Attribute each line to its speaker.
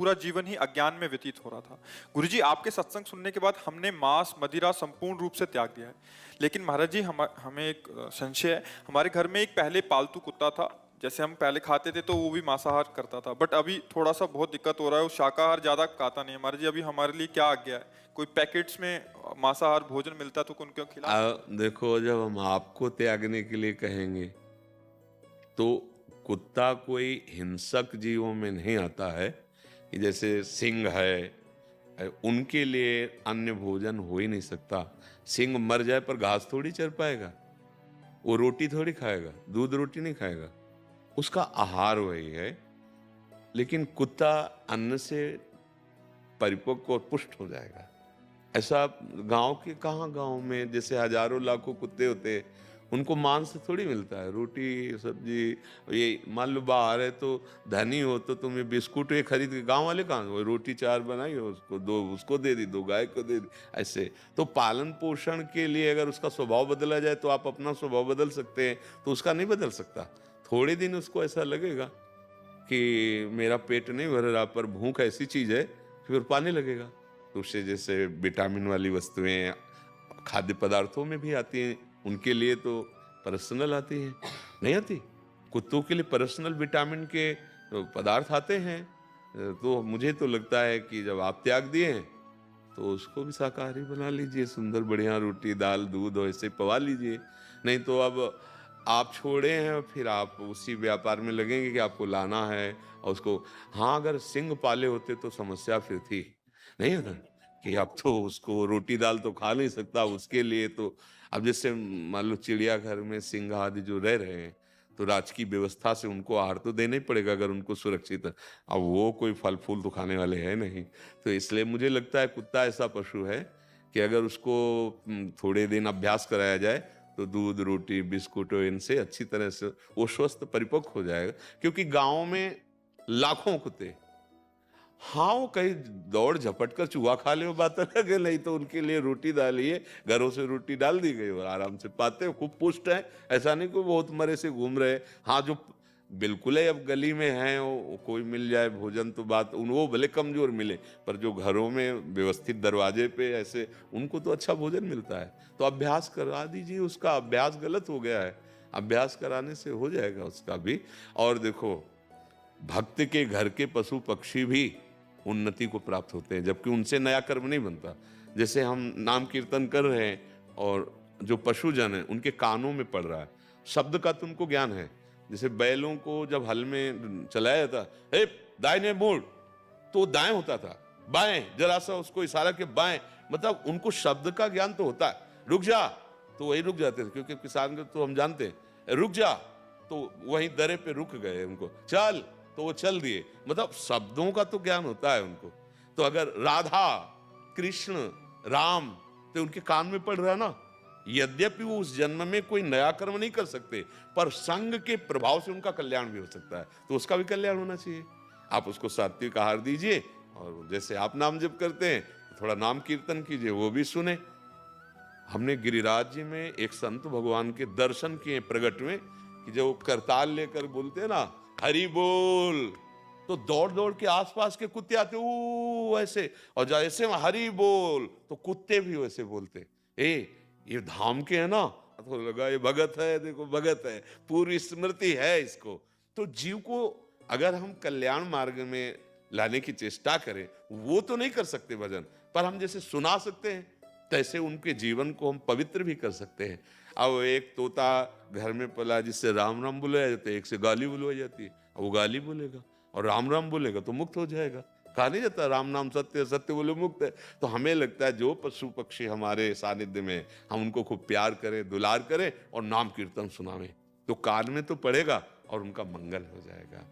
Speaker 1: पूरा जीवन ही अज्ञान में व्यतीत हो रहा था। गुरुजी, आपके सत्संग सुनने के बाद हमने मांस मदिरा संपूर्ण रूप से त्याग दिया है। लेकिन महाराज जी, हमें एक संशय है। हमारे घर में एक पहले पालतू कुत्ता था। जैसे हम पहले खाते थे तो वो भी मांसाहार करता था, बट अभी थोड़ा सा बहुत दिक्कत हो रहा है, वो शाकाहार ज्यादा खाता नहीं है। महाराज जी, अभी हमारे लिए क्या आज्ञा है? कोई पैकेट्स में मांसाहार भोजन मिलता है तो उनको खिला सकते हैं?
Speaker 2: देखो, जब हम आपको त्यागने के लिए कहेंगे तो कुत्ता कोई हिंसक जीवों में नहीं आता है कि जैसे सिंह है, उनके लिए अन्य भोजन हो ही नहीं सकता। सिंह मर जाए पर घास थोड़ी चर पाएगा, वो रोटी थोड़ी खाएगा, दूध रोटी नहीं खाएगा, उसका आहार वही है। लेकिन कुत्ता अन्न से परिपक्व और पुष्ट हो जाएगा। ऐसा गांव के कहाँ, गांव में जैसे हजारों लाखों कुत्ते होते हैं, उनको मांस थोड़ी मिलता है, रोटी सब्जी। ये मान लो बाहर है तो धनी हो तो तुम्हें बिस्कुट ये खरीद के, गांव वाले कहाँ, वो रोटी चार बनाई हो, उसको दो, उसको दे दी, दो गाय को दे दी। ऐसे तो पालन पोषण के लिए अगर उसका स्वभाव बदला जाए तो आप अपना स्वभाव बदल सकते हैं, तो उसका नहीं बदल सकता। थोड़े दिन उसको ऐसा लगेगा कि मेरा पेट नहीं भर रहा, पर भूख ऐसी चीज है, फिर पाने लगेगा। तो उससे जैसे विटामिन वाली वस्तुएं खाद्य पदार्थों में भी आती हैं, उनके लिए तो पर्सनल आती हैं, नहीं आती? कुत्तों के लिए पर्सनल विटामिन के पदार्थ आते हैं। तो मुझे तो लगता है कि जब आप त्याग दिए हैं तो उसको भी शाकाहारी बना लीजिए, सुंदर बढ़िया रोटी दाल दूध ऐसे पवा लीजिए। नहीं तो अब आप छोड़े हैं, फिर आप उसी व्यापार में लगेंगे कि आपको लाना है और उसको। हाँ, अगर सिंह पाले होते तो समस्या फिर थी, नहीं होता कि अब तो उसको रोटी दाल तो खा नहीं सकता, उसके लिए तो अब जैसे मान लो चिड़ियाघर में सिंह आदि जो रह रहे हैं, तो राजकीय व्यवस्था से उनको आहार तो देना ही पड़ेगा अगर उनको सुरक्षित। अब वो कोई फल फूल तो खाने वाले हैं नहीं, तो इसलिए मुझे लगता है कुत्ता ऐसा पशु है कि अगर उसको थोड़े दिन अभ्यास कराया जाए तो दूध रोटी बिस्कुट इनसे अच्छी तरह से वो स्वस्थ परिपक्व हो जाएगा। क्योंकि गांव में लाखों कुत्ते, हाँ, वो कहीं दौड़ झपट कर चूहा खा ले वो बात अलग है, नहीं तो उनके लिए रोटी डालिए, घरों से रोटी डाल दी गई और आराम से पाते हैं, खूब पुष्ट है। ऐसा नहीं कोई बहुत मरे से घूम रहे। हाँ, जो बिल्कुल है अब गली में हैं, वो कोई मिल जाए भोजन तो बात उन, वो भले कमजोर मिले, पर जो घरों में व्यवस्थित दरवाजे पे ऐसे, उनको तो अच्छा भोजन मिलता है। तो अभ्यास करा दीजिए, उसका अभ्यास गलत हो गया है, अभ्यास कराने से हो जाएगा उसका भी। और देखो, भक्त के घर के पशु पक्षी भी उन्नति को प्राप्त होते हैं, जबकि उनसे नया कर्म नहीं बनता। जैसे हम नाम कीर्तन कर रहे हैं और जो पशुजन है उनके कानों में पड़ रहा है, शब्द का तो उनको ज्ञान है। जैसे बैलों को जब हल में चलाया जाता, हे दाहिने मुड़, तो दाएं होता था, बाएं जरा सा उसको इशारा के बाएं, मतलब उनको शब्द का ज्ञान तो होता है। रुक जा, तो वही रुक जाते थे, क्योंकि किसान को तो हम जानते हैं, रुक जा तो वहीं दरे पे रुक गए, उनको चल तो वो चल दिए, मतलब शब्दों का तो ज्ञान होता है उनको। तो अगर राधा कृष्ण राम तो उनके कान में पड़ रहा है ना, यद्यपि वो उस जन्म में कोई नया कर्म नहीं कर सकते, पर संग के प्रभाव से उनका कल्याण भी हो सकता है, तो उसका भी कल्याण होना चाहिए। आप उसको सात्विक आहार दीजिए, और जैसे आप नाम जप करते हैं थोड़ा नाम कीर्तन कीजिए, वो भी सुने। हमने गिरिराज जी में एक संत भगवान के दर्शन किए प्रगट में, कि जो करताल लेकर बोलते हैं ना, हरि बोल, तो दौड़ दौड़ के आसपास के कुत्ते आते वो ऐसे, और जैसे हरि बोल तो कुत्ते भी वैसे बोलते। ये धाम के है ना, तो लगा ये भगत है, देखो भगत है, पूरी स्मृति है इसको। तो जीव को अगर हम कल्याण मार्ग में लाने की चेष्टा करें, वो तो नहीं कर सकते भजन, पर हम जैसे सुना सकते हैं, तैसे उनके जीवन को हम पवित्र भी कर सकते हैं। अब एक तोता घर में पला जिससे राम राम बुलाया जाता है, एक से गाली बुलवाई जाती है, अब वो गाली बोलेगा और राम राम बोलेगा तो मुक्त हो जाएगा। कहा नहीं जाता राम नाम सत्य है, सत्य बोले मुक्त है। तो हमें लगता है जो पशु पक्षी हमारे सानिध्य में, हम उनको खूब प्यार करें, दुलार करें और नाम कीर्तन सुनावें, तो कान में तो पड़ेगा और उनका मंगल हो जाएगा।